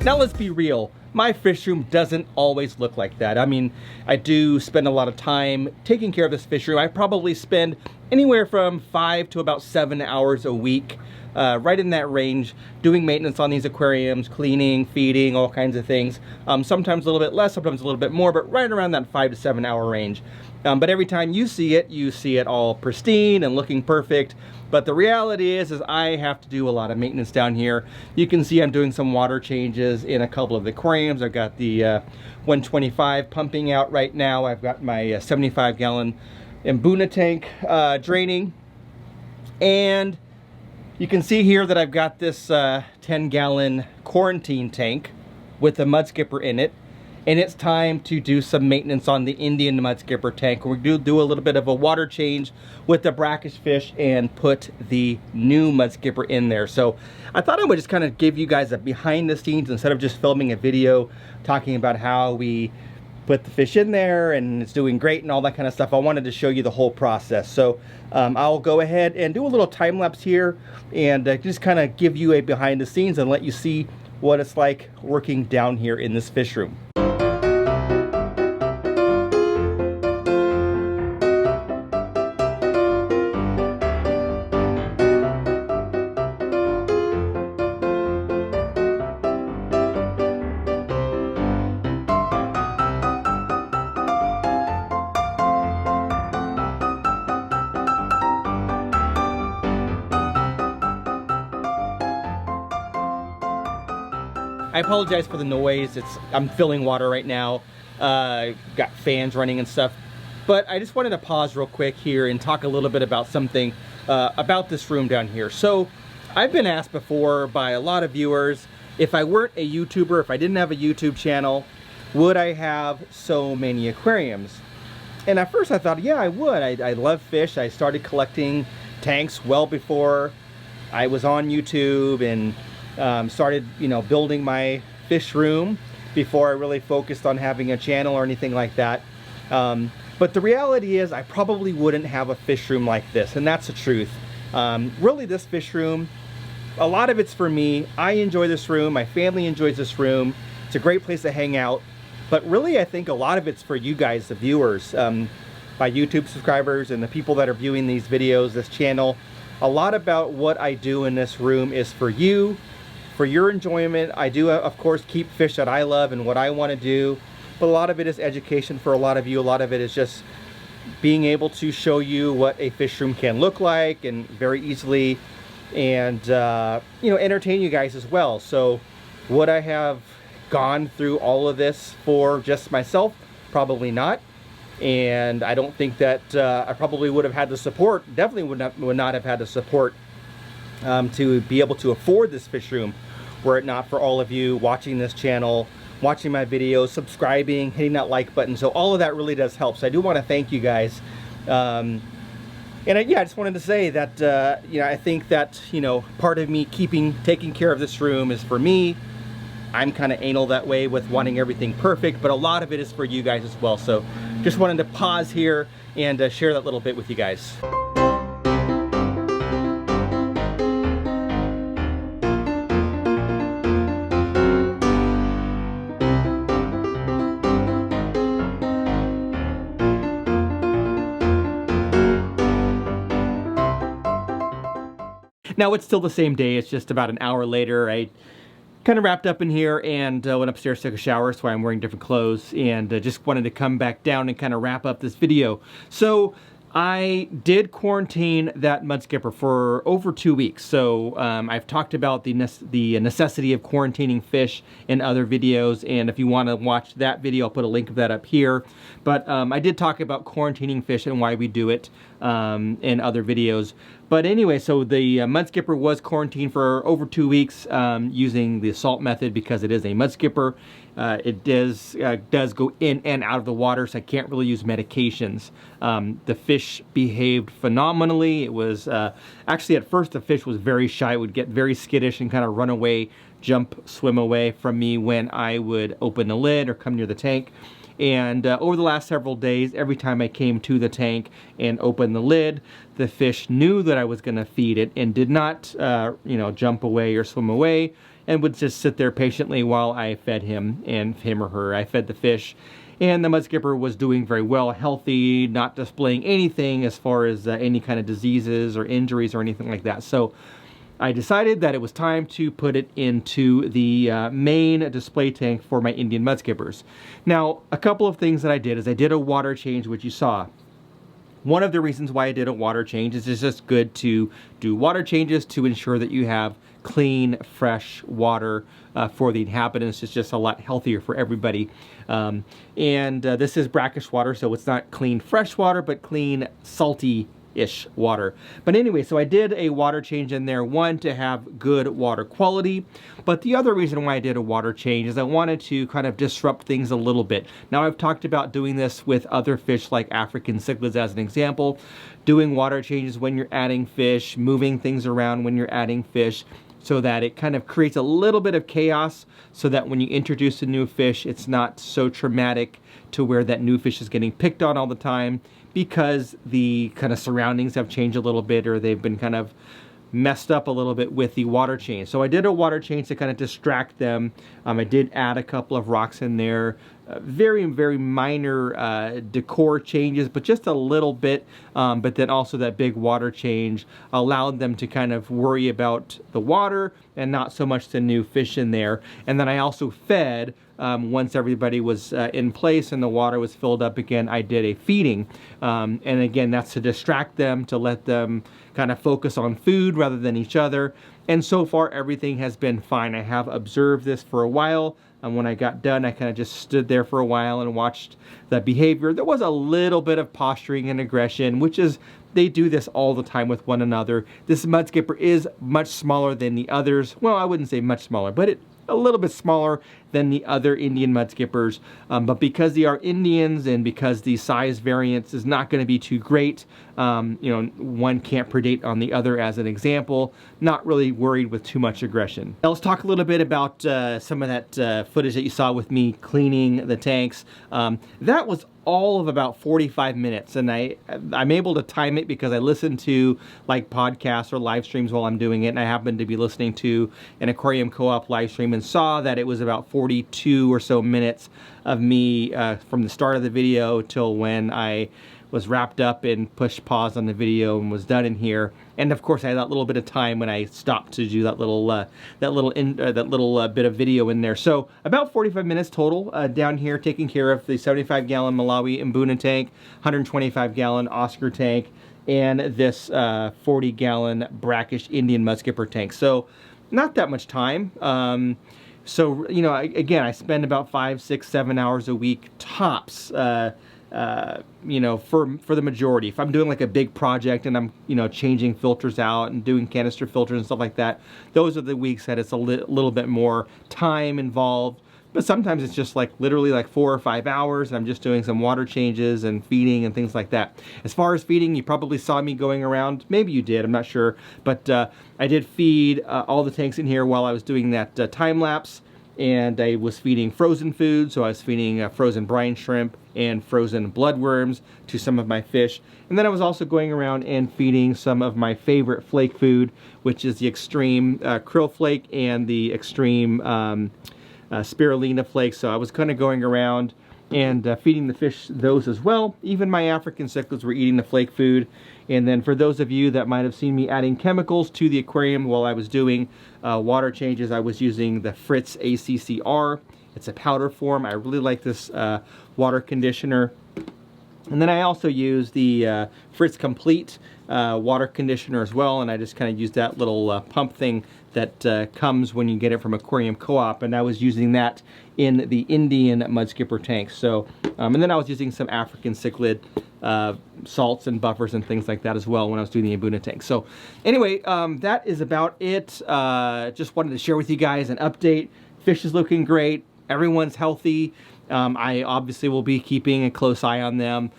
Now let's be real, my fish room doesn't always look like that. I mean, I do spend a lot of time taking care of this fish room. I probably spend anywhere from 5 to about 7 hours a week, right in that range, doing maintenance on these aquariums, cleaning, feeding, all kinds of things. Sometimes a little bit less, sometimes a little bit more, but right around that 5 to 7 hour range. But every time you see it all pristine and looking perfect. But the reality is I have to do a lot of maintenance down here. You can see I'm doing some water changes in a couple of the aquariums. I've got the 125 pumping out right now. I've got my 75-gallon Mbuna tank draining. And you can see here that I've got this 10-gallon quarantine tank with a mudskipper in it. And it's time to do some maintenance on the Indian mudskipper tank. We're going to do a little bit of a water change with the brackish fish and put the new mudskipper in there. So I thought I would just kind of give you guys a behind the scenes instead of just filming a video talking about how we put the fish in there and it's doing great and all that kind of stuff. I wanted to show you the whole process. So I'll go ahead and do a little time lapse here and just kind of give you a behind the scenes and let you see what it's like working down here in this fish room. I apologize for the noise. I'm filling water right now. Got fans running and stuff. But I just wanted to pause real quick here and talk a little bit about something about this room down here. So I've been asked before by a lot of viewers, if I weren't a YouTuber, if I didn't have a YouTube channel, would I have so many aquariums? And at first I thought, yeah, I would. I love fish. I started collecting tanks well before I was on YouTube and started, building my fish room before I really focused on having a channel or anything like that. But the reality is I probably wouldn't have a fish room like this, and that's the truth. Really, this fish room, a lot of it's for me. I enjoy this room. My family enjoys this room. It's a great place to hang out. But really, I think a lot of it's for you guys, the viewers, my YouTube subscribers and the people that are viewing these videos, this channel. A lot about what I do in this room is for you, for your enjoyment. I do, of course, keep fish that I love and what I want to do, but a lot of it is education for a lot of you. A lot of it is just being able to show you what a fish room can look like and very easily, and entertain you guys as well. So would I have gone through all of this for just myself? Probably not. And I don't think that I probably would have had the support, definitely would not have had the support to be able to afford this fish room were it not for all of you watching this channel, watching my videos, subscribing, hitting that like button. So all of that really does help. So I do want to thank you guys. I just wanted to say that I think that part of me taking care of this room is for me. I'm kind of anal that way with wanting everything perfect, but a lot of it is for you guys as well. So just wanted to pause here and share that little bit with you guys. Now it's still the same day. It's just about an hour later. I kind of wrapped up in here and went upstairs, took a shower. That's why I'm wearing different clothes, and just wanted to come back down and kind of wrap up this video. So I did quarantine that mudskipper for over 2 weeks. So I've talked about the necessity of quarantining fish in other videos, and if you want to watch that video, I'll put a link of that up here. But I did talk about quarantining fish and why we do it in other videos. But anyway, so the mudskipper was quarantined for over 2 weeks using the salt method because it is a mudskipper. It does go in and out of the water, so I can't really use medications. The fish behaved phenomenally. It was actually, at first the fish was very shy. It would get very skittish and kind of run away, swim away from me when I would open the lid or come near the tank. And over the last several days, every time I came to the tank and opened the lid, the fish knew that I was going to feed it and did not, jump away or swim away. and would just sit there patiently while I fed him or her. I fed the fish, and the mudskipper was doing very well, healthy, not displaying anything as far as any kind of diseases or injuries or anything like that. So I decided that it was time to put it into the main display tank for my Indian mudskippers. Now, a couple of things that I did is I did a water change, which you saw. One of the reasons why I did a water change is it's just good to do water changes to ensure that you have clean, fresh water for the inhabitants. It's just a lot healthier for everybody. This is brackish water, so it's not clean, fresh water, but clean, salty-ish water. But anyway, so I did a water change in there, one, to have good water quality, but the other reason why I did a water change is I wanted to kind of disrupt things a little bit. Now, I've talked about doing this with other fish like African cichlids as an example, doing water changes when you're adding fish, moving things around when you're adding fish, so that it kind of creates a little bit of chaos, so that when you introduce a new fish, it's not so traumatic to where that new fish is getting picked on all the time, because the kind of surroundings have changed a little bit, or they've been kind of messed up a little bit with the water change. So I did a water change to kind of distract them. I did add a couple of rocks in there, very, very minor decor changes, but just a little bit. But then also that big water change allowed them to kind of worry about the water and not so much the new fish in there. And then I also fed, once everybody was in place and the water was filled up again, I did a feeding. And again, that's to distract them, to let them kind of focus on food rather than each other. And so far, everything has been fine. I have observed this for a while. And when I got done, I kind of just stood there for a while and watched the behavior. There was a little bit of posturing and aggression, which is, they do this all the time with one another. This mudskipper is much smaller than the others. Well, I wouldn't say much smaller, but a little bit smaller than the other Indian mudskippers. But because they are Indians and because the size variance is not going to be too great, one can't predate on the other as an example. Not really worried with too much aggression. Now let's talk a little bit about some of that footage that you saw with me cleaning the tanks. That was all of about 45 minutes, and I'm able to time it because I listen to like podcasts or live streams while I'm doing it, and I happened to be listening to an Aquarium co-op live stream and saw that it was about 42 or so minutes of me from the start of the video till when I was wrapped up and pushed pause on the video and was done in here. And of course, I had that little bit of time when I stopped to do that little bit of video in there. So about 45 minutes total down here, taking care of the 75-gallon Malawi Mbuna tank, 125-gallon Oscar tank, and this 40-gallon brackish Indian mudskipper tank. So not that much time. So again, I spend about 5, 6, 7 hours a week tops. For the majority. If I'm doing like a big project and I'm, changing filters out and doing canister filters and stuff like that, those are the weeks that it's a little bit more time involved. But sometimes it's just like literally like 4 or 5 hours and I'm just doing some water changes and feeding and things like that. As far as feeding, you probably saw me going around. Maybe you did, I'm not sure. But I did feed all the tanks in here while I was doing that time lapse. And I was feeding frozen food, so I was feeding frozen brine shrimp and frozen bloodworms to some of my fish. And then I was also going around and feeding some of my favorite flake food, which is the extreme krill flake and the extreme spirulina flake. So I was kind of going around and feeding the fish those as well. Even my African cichlids were eating the flake food. And then for those of you that might have seen me adding chemicals to the aquarium while I was doing water changes, I was using the Fritz ACCR. It's a powder form. I really like this water conditioner. And then I also use the Fritz Complete water conditioner as well, and I just kind of use that little pump thing that comes when you get it from Aquarium Co-op, and I was using that in the Indian mudskipper tanks. So, and then I was using some African cichlid salts and buffers and things like that as well when I was doing the Mbuna tank. So anyway, that is about it. Just wanted to share with you guys an update. Fish is looking great. Everyone's healthy. I obviously will be keeping a close eye on them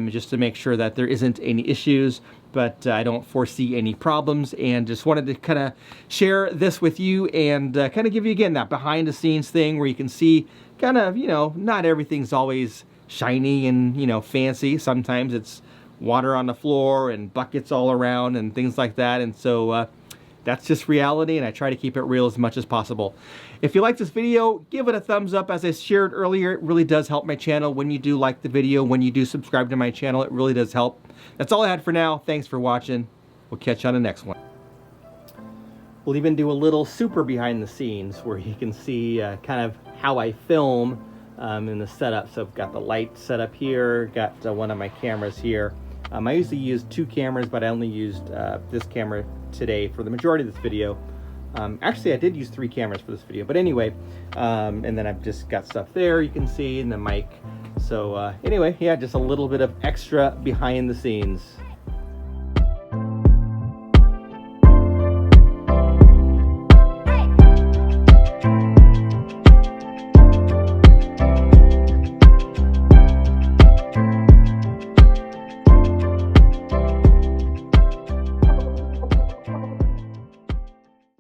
just to make sure that there isn't any issues, but I don't foresee any problems, and just wanted to kind of share this with you and kind of give you again that behind the scenes thing where you can see kind of, not everything's always shiny and, fancy. Sometimes it's water on the floor and buckets all around and things like that. And so that's just reality, and I try to keep it real as much as possible. If you like this video, give it a thumbs up. As I shared earlier, it really does help my channel. When you do like the video, when you do subscribe to my channel, it really does help. That's all I had for now. Thanks for watching. We'll catch you on the next one. We'll even do a little super behind the scenes where you can see kind of how I film in the setup. So I've got the light set up here, got one of my cameras here. I usually use 2 cameras, but I only used this camera today for the majority of this video. Actually, I did use 3 cameras for this video, but anyway, and then I've just got stuff there you can see, and the mic. So anyway, yeah, just a little bit of extra behind the scenes.